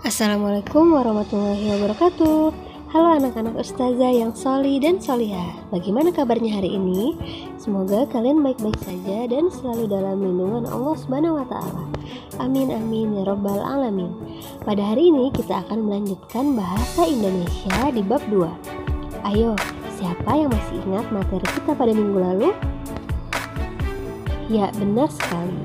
Assalamualaikum warahmatullahi wabarakatuh. Halo anak-anak ustazah yang sholih dan sholihah. Bagaimana kabarnya hari ini? Semoga kalian baik-baik saja dan selalu dalam lindungan Allah Subhanahu wa taala. Amin amin ya rabbal alamin. Pada hari ini kita akan melanjutkan bahasa Indonesia di bab 2. Ayo, siapa yang masih ingat materi kita pada minggu lalu? Ya, benar sekali.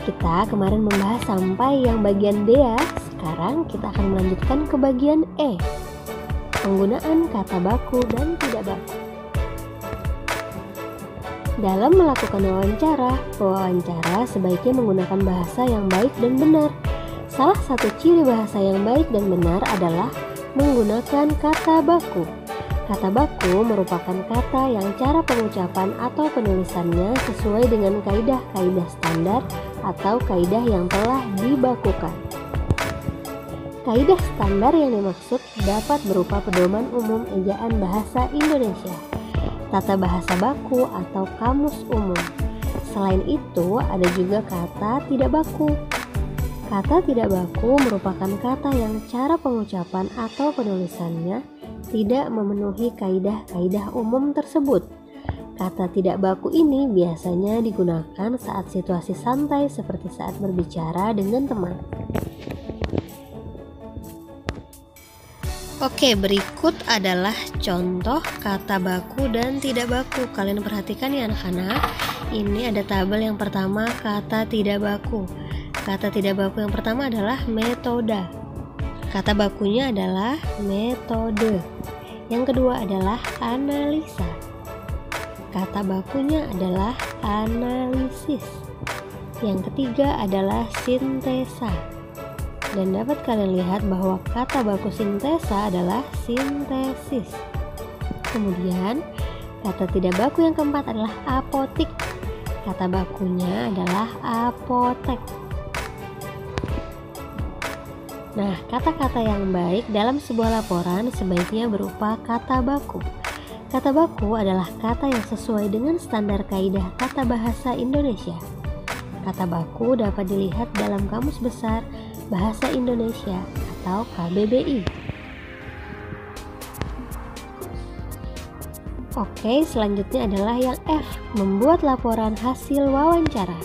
Kita kemarin membahas sampai yang bagian D ya. Sekarang kita akan melanjutkan ke bagian E. Penggunaan kata baku dan tidak baku. Dalam melakukan wawancara sebaiknya menggunakan bahasa yang baik dan benar. Salah satu ciri bahasa yang baik dan benar adalah menggunakan kata baku. Kata baku merupakan kata yang cara pengucapan atau penulisannya sesuai dengan kaidah-kaidah standar atau kaidah yang telah dibakukan. Kaidah standar yang dimaksud dapat berupa pedoman umum ejaan bahasa Indonesia, tata bahasa baku atau kamus umum. Selain itu, ada juga kata tidak baku. Kata tidak baku merupakan kata yang cara pengucapan atau penulisannya tidak memenuhi kaidah-kaidah umum tersebut. Kata tidak baku ini biasanya digunakan saat situasi santai seperti saat berbicara dengan teman. Oke, berikut adalah contoh kata baku dan tidak baku. Kalian perhatikan ya anak-anak. Ini ada tabel yang pertama kata tidak baku. Kata tidak baku yang pertama adalah metode. Kata bakunya adalah metode. Yang kedua adalah analisa. Kata bakunya adalah analisis. Yang ketiga adalah sintesa. Dan dapat kalian lihat bahwa kata baku sintesa adalah sintesis. Kemudian kata tidak baku yang keempat adalah apotik. Kata bakunya adalah apotek. Nah, kata-kata yang baik dalam sebuah laporan sebaiknya berupa kata baku. Kata baku adalah kata yang sesuai dengan standar kaidah tata bahasa Indonesia. Kata baku dapat dilihat dalam Kamus Besar Bahasa Indonesia atau KBBI. Oke, selanjutnya adalah yang F, membuat laporan hasil wawancara.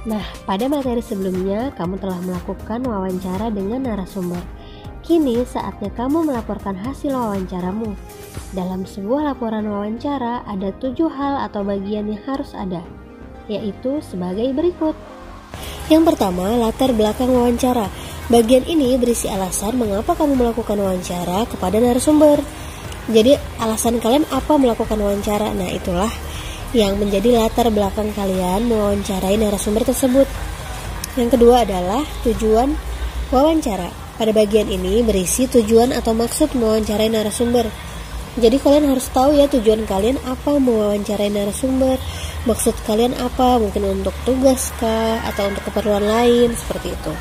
Nah, pada materi sebelumnya kamu telah melakukan wawancara dengan narasumber. Kini saatnya kamu melaporkan hasil wawancaramu. Dalam sebuah laporan wawancara ada 7 hal atau bagian yang harus ada, yaitu sebagai berikut. Yang pertama, latar belakang wawancara. Bagian ini berisi alasan mengapa kamu melakukan wawancara kepada narasumber. Jadi alasan kalian apa melakukan wawancara? Nah, itulah yang menjadi latar belakang kalian mewawancarai narasumber tersebut. Yang kedua adalah tujuan wawancara. Pada bagian ini berisi tujuan atau maksud mewawancarai narasumber. Jadi kalian harus tahu ya tujuan kalian apa mewawancarai narasumber. Maksud kalian apa? Mungkin untuk tugas kah? Atau untuk keperluan lain? Seperti itu.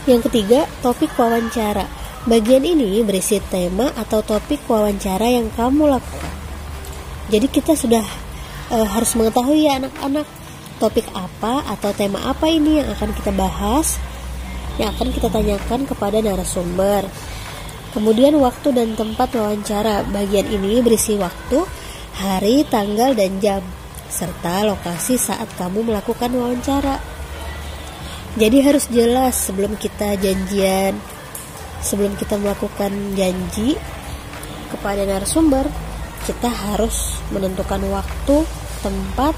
Yang ketiga, topik wawancara. Bagian ini berisi tema atau topik wawancara yang kamu lakukan. Jadi kita sudah harus mengetahui ya anak-anak, topik apa atau tema apa ini yang akan kita bahas, yang akan kita tanyakan kepada narasumber. Kemudian waktu dan tempat wawancara. Bagian ini berisi waktu, hari, tanggal, dan jam, serta lokasi saat kamu melakukan wawancara. Jadi harus jelas sebelum kita janjian, sebelum kita melakukan janji kepada narasumber, kita harus menentukan waktu, tempat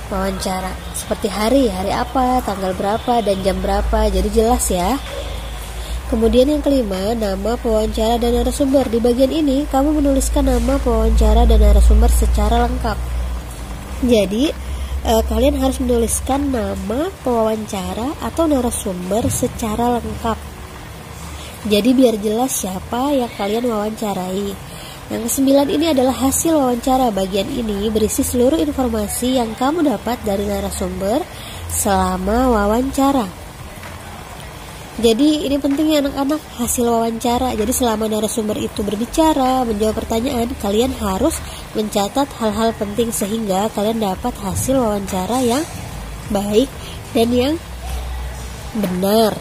wawancara. Seperti hari apa, tanggal berapa, dan jam berapa. Jadi jelas ya. Kemudian yang kelima, nama pewawancara dan narasumber. Di bagian ini, kamu menuliskan nama pewawancara dan narasumber secara lengkap. Jadi, kalian harus menuliskan nama pewawancara atau narasumber secara lengkap. Jadi, biar jelas siapa yang kalian wawancarai. Yang kesembilan ini adalah hasil wawancara. Bagian ini berisi seluruh informasi yang kamu dapat dari narasumber selama wawancara. Jadi ini penting ya anak-anak, hasil wawancara. Jadi selama narasumber itu berbicara, menjawab pertanyaan, kalian harus mencatat hal-hal penting sehingga kalian dapat hasil wawancara yang baik, dan yang benar.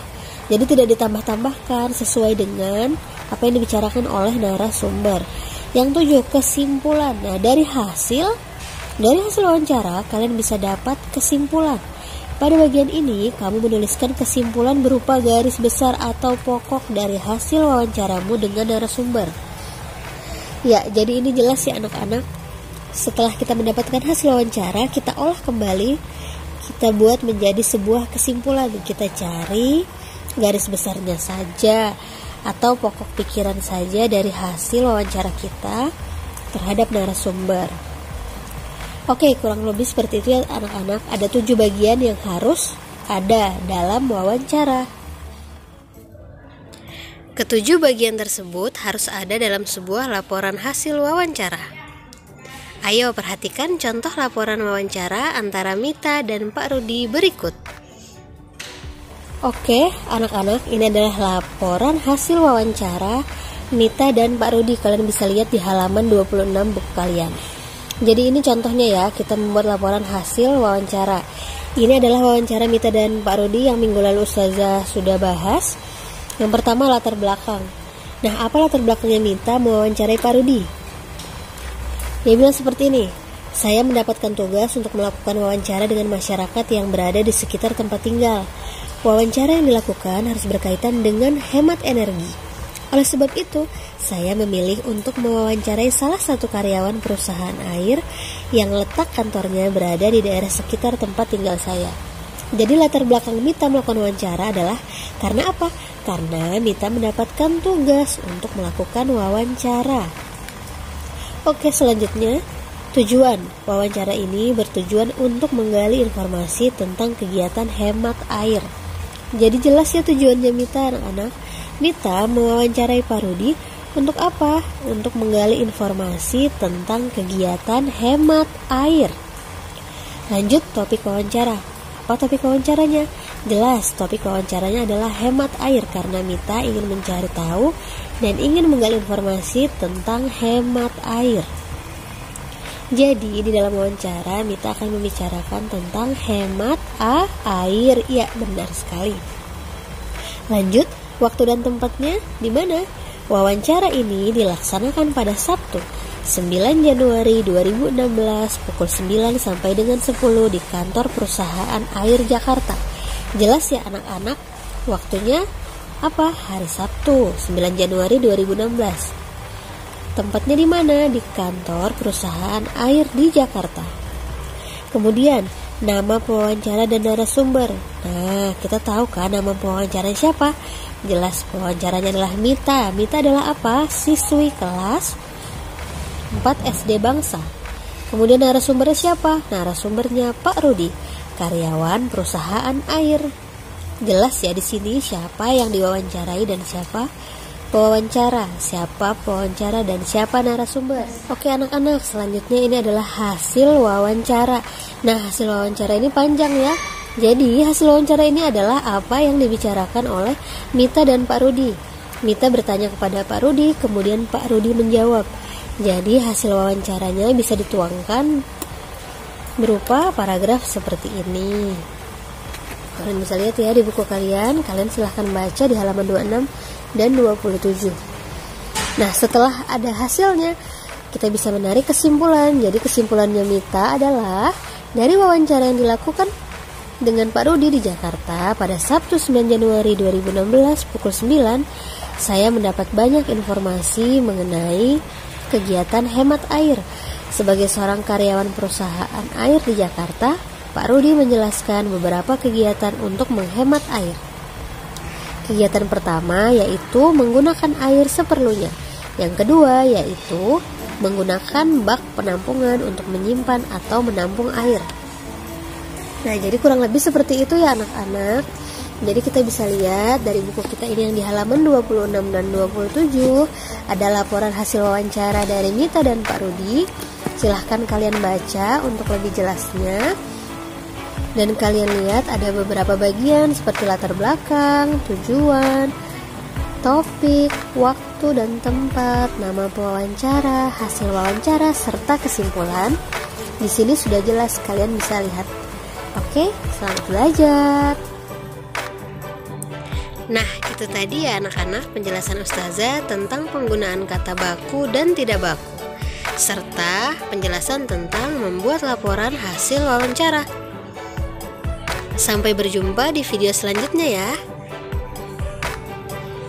Jadi tidak ditambah-tambahkan, sesuai dengan apa yang dibicarakan oleh narasumber. Yang 7, kesimpulan. Nah, dari hasil wawancara kalian bisa dapat kesimpulan. Pada bagian ini kamu menuliskan kesimpulan berupa garis besar atau pokok dari hasil wawancaramu dengan narasumber. Ya, jadi ini jelas ya anak-anak. Setelah kita mendapatkan hasil wawancara, kita olah kembali, kita buat menjadi sebuah kesimpulan. Kita cari garis besarnya saja atau pokok pikiran saja dari hasil wawancara kita terhadap narasumber. Oke, kurang lebih seperti itu ya anak-anak. Ada 7 bagian yang harus ada dalam wawancara. Ketujuh bagian tersebut harus ada dalam sebuah laporan hasil wawancara. Ayo perhatikan contoh laporan wawancara antara Mita dan Pak Rudi berikut. Oke, anak-anak, ini adalah laporan hasil wawancara Mita dan Pak Rudi. Kalian bisa lihat di halaman 26 buku kalian. Jadi ini contohnya ya, kita membuat laporan hasil wawancara. Ini adalah wawancara Mita dan Pak Rudi yang minggu lalu Ustazah sudah bahas. Yang pertama, latar belakang. Nah, apa latar belakangnya Mita mewawancarai Pak Rudi? Dia bilang seperti ini, saya mendapatkan tugas untuk melakukan wawancara dengan masyarakat yang berada di sekitar tempat tinggal. Wawancara yang dilakukan harus berkaitan dengan hemat energi. Oleh sebab itu, saya memilih untuk mewawancarai salah satu karyawan perusahaan air yang letak kantornya berada di daerah sekitar tempat tinggal saya. Jadi latar belakang Mita melakukan wawancara adalah karena apa? Karena Mita mendapatkan tugas untuk melakukan wawancara. Oke, selanjutnya, tujuan wawancara ini bertujuan untuk menggali informasi tentang kegiatan hemat air. Jadi jelas ya tujuannya Mita, anak-anak. Mita mewawancarai Pak Rudi untuk apa? Untuk menggali informasi tentang kegiatan hemat air. Lanjut topik wawancara. Apa topik wawancaranya? Jelas, topik wawancaranya adalah hemat air karena Mita ingin mencari tahu dan ingin menggali informasi tentang hemat air. Jadi di dalam wawancara Mita akan membicarakan tentang hemat air. Ya, benar sekali. Lanjut, waktu dan tempatnya di mana? Wawancara ini dilaksanakan pada Sabtu, 9 Januari 2016 pukul 9 sampai dengan 10 di kantor perusahaan air Jakarta. Jelas ya anak-anak, waktunya apa? Hari Sabtu, 9 Januari 2016. Tempatnya di mana? Di kantor perusahaan air di Jakarta. Kemudian, nama pewawancara dan narasumber. Nah, kita tahu kan nama pewawancara siapa? Jelas, pewawancaranya adalah Mita. Mita adalah apa? Siswi kelas 4 SD Bangsa. Kemudian narasumbernya siapa? Narasumbernya Pak Rudi, karyawan perusahaan air. Jelas ya di sini siapa yang diwawancarai dan siapa pewawancara, siapa pewawancara dan siapa narasumber. Oke anak-anak, selanjutnya ini adalah hasil wawancara. Nah, hasil wawancara ini panjang ya. Jadi hasil wawancara ini adalah apa yang dibicarakan oleh Mita dan Pak Rudi. Mita bertanya kepada Pak Rudi, kemudian Pak Rudi menjawab. Jadi hasil wawancaranya bisa dituangkan berupa paragraf seperti ini. Kalian bisa lihat ya di buku kalian silahkan baca di halaman 26 dan 27. Nah, setelah ada hasilnya, kita bisa menarik kesimpulan. Jadi kesimpulannya Mita adalah dari wawancara yang dilakukan dengan Pak Rudi di Jakarta pada Sabtu 9 Januari 2016 pukul 9, saya mendapat banyak informasi mengenai kegiatan hemat air. Sebagai seorang karyawan perusahaan air di Jakarta, Pak Rudi menjelaskan beberapa kegiatan untuk menghemat air. Kegiatan pertama yaitu menggunakan air seperlunya. Yang kedua yaitu menggunakan bak penampungan untuk menyimpan atau menampung air. Nah, jadi kurang lebih seperti itu ya anak-anak. Jadi kita bisa lihat dari buku kita ini yang di halaman 26 dan 27 ada laporan hasil wawancara dari Mita dan Pak Rudi. Silahkan kalian baca untuk lebih jelasnya. Dan kalian lihat ada beberapa bagian seperti latar belakang, tujuan, topik, waktu dan tempat, nama pewawancara, hasil wawancara, serta kesimpulan. Di sini sudah jelas, kalian bisa lihat Oke, selamat belajar. Nah, itu tadi ya anak-anak penjelasan Ustazah tentang penggunaan kata baku dan tidak baku, serta penjelasan tentang membuat laporan hasil wawancara. Sampai berjumpa di video selanjutnya ya.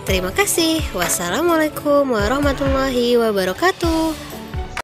Terima kasih. Wassalamualaikum warahmatullahi wabarakatuh.